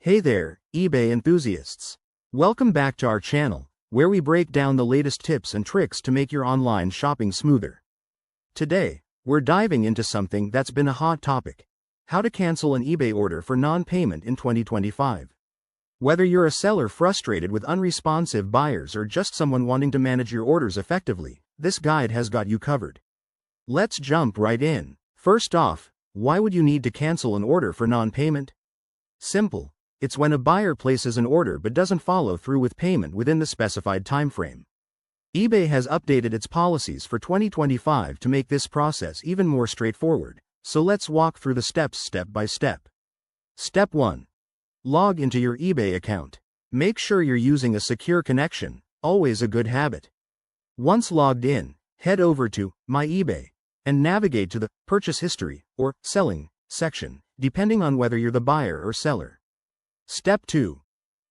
Hey there, eBay enthusiasts. Welcome back to our channel, where we break down the latest tips and tricks to make your online shopping smoother. Today, we're diving into something that's been a hot topic: how to cancel an eBay order for non-payment in 2025. Whether you're a seller frustrated with unresponsive buyers or just someone wanting to manage your orders effectively, this guide has got you covered. Let's jump right in. First off, why would you need to cancel an order for non-payment? Simple. It's when a buyer places an order but doesn't follow through with payment within the specified timeframe. eBay has updated its policies for 2025 to make this process even more straightforward, so let's walk through the steps step by step. Step 1. Log into your eBay account. Make sure you're using a secure connection, always a good habit. Once logged in, head over to My eBay and navigate to the Purchase History or Selling section, depending on whether you're the buyer or seller. Step 2.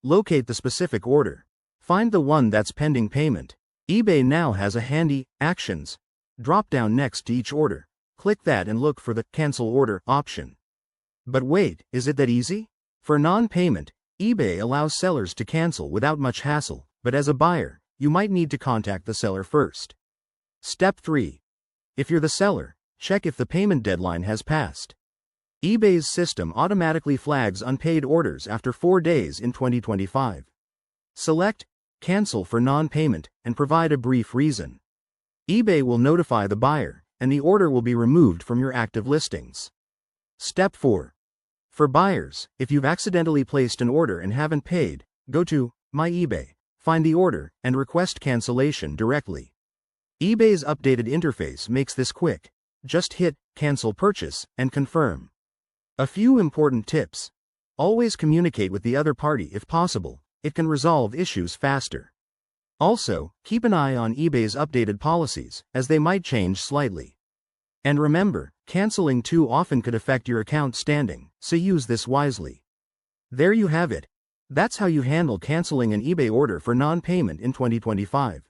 Locate the specific order. Find the one that's pending payment. eBay now has a handy Actions drop-down next to each order. Click that and look for the Cancel Order option. But wait, is it that easy? For non-payment, eBay allows sellers to cancel without much hassle, but as a buyer, you might need to contact the seller first. Step 3. If you're the seller, check if the payment deadline has passed. eBay's system automatically flags unpaid orders after 4 days in 2025. Select Cancel for non-payment and provide a brief reason. eBay will notify the buyer, and the order will be removed from your active listings. Step 4. For buyers, if you've accidentally placed an order and haven't paid, go to My eBay, find the order, and request cancellation directly. eBay's updated interface makes this quick. Just hit Cancel Purchase and confirm. A few important tips. Always communicate with the other party if possible. It can resolve issues faster. Also, keep an eye on eBay's updated policies, as they might change slightly. And remember, canceling too often could affect your account standing, so use this wisely. There you have it. That's how you handle canceling an eBay order for non-payment in 2025.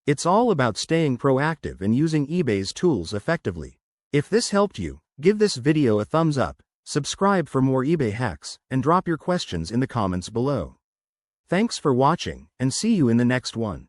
It's all about staying proactive and using eBay's tools effectively. If this helped you, give this video a thumbs up, subscribe for more eBay hacks, and drop your questions in the comments below. Thanks for watching, and see you in the next one.